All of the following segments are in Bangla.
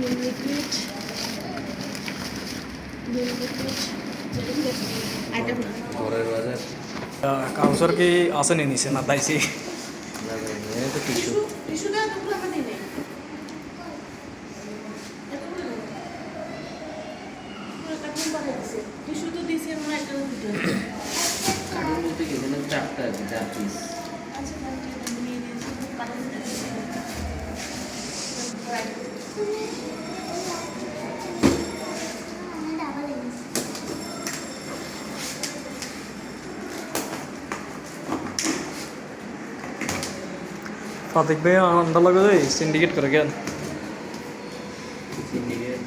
লিকুইড ঘরের বাজার কাউসার কি আসেনি নিচে না তাইছি তো টিস্যু টিস্যু তো দিয়েছে মনে একটা কাঠের মধ্যে কি যেন চারটা আছে 4 পিস আচ্ছা নিয়ে দিয়েছি ফাতিক ভাই আন্ডা লগে যাই সিন্ডিকেট করে গেল সিন্ডিকেট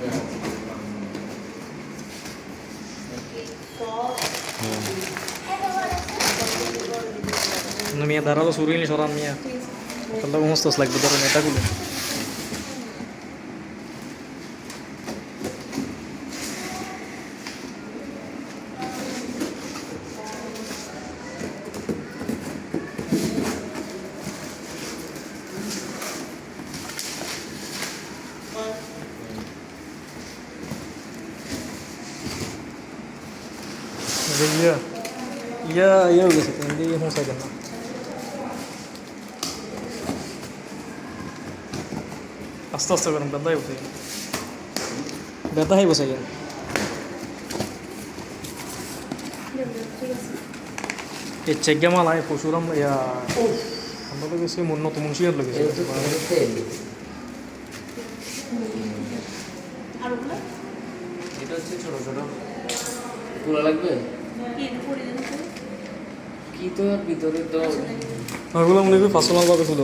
মিয়া দাঁড়ালো সুরিনি সরান মিয়া তাহলে সমস্ত লাগবে ধরেন এটাগুলো iya iya iya udah sih ini mau saya kena আস্তে আস্তে করেন ব্যথাই বসে ব্যথাই বসে গেল এই চেগে মাল আয় পশুরাম ইয়া আমরা তো গেছি উন্নত মুন্সিয়ার লেগেছে এটা হচ্ছে ছোট ছোট পুরো লাগবে কি তো আর ভিতরে তো ওগুলো মনে করি ফাঁসলাল ভাবে ছিল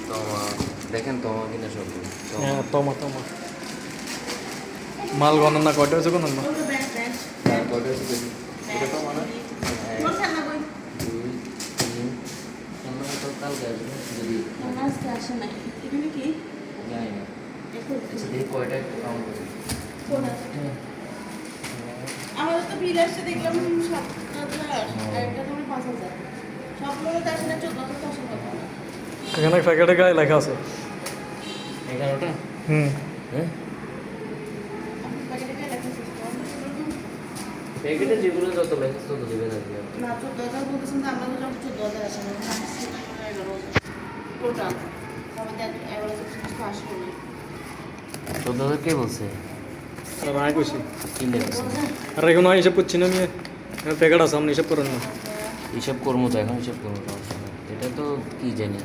তোমা দেখেন তোমা কিনা সব হ্যাঁ টমা টমা মাল গণনা কয়টা হয়েছে গণনা কটা হচ্ছে দেখি এটা তো মানে কালকে আসবে যদি জানি না আচ্ছা দেখি কয়টা একটু কাউন্ট করি আমাদের তো বিল আসছে দেখলাম 7,000 আর একটা তোমার 5,000 সবগুলো তো আসে না 14,000 তো আসে কথা না এখানে প্যাকেটে গায়ে লেখা আছে 11টা হ্যাঁ প্যাকেটে কে লেখা আছে প্যাকেটে যেগুলো যত লেখা তত দিবেন আর কি না 14,000 বলতেছেন তো আমরা তো যখন 14,000 আসে না টোটাল আমাদের এভারেজ কিছু আসবে না 14,000 কে বলছে আর আয় কইছি কিনলে বলছে আর এখন হিসাব করছি না আমি প্যাকেট আছে আপনি হিসাব করেন না হিসাব করবো তো এখন হিসাব করবো তো এটা তো কি জানি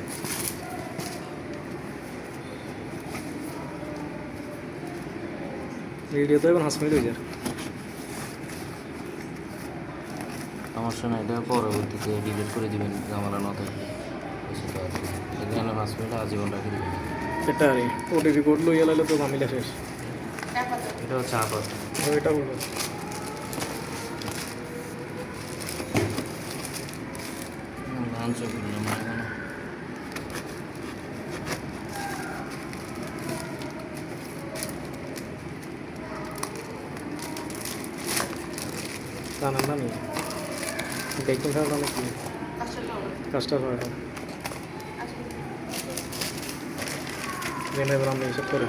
ভিডিও তো এখন হাসমিল হয়ে যায় সমস্যা না এটা পরবর্তীতে ডিলিট করে দিবেন ঝামেলা না থাকলে এখানে 5 মিনিট আজীবন রাখি দিবেন এটা আরে ওটিপি কোড লইয়া লাইলে তো ঝামেলা শেষ এটা হচ্ছে আপাত এটা বলবো লাঞ্চ করলাম না এখন জানেন না নিয়ে দেখুন খাওয়া অনেক কাজটা হয় জেনে এবার আমরা হিসাব করে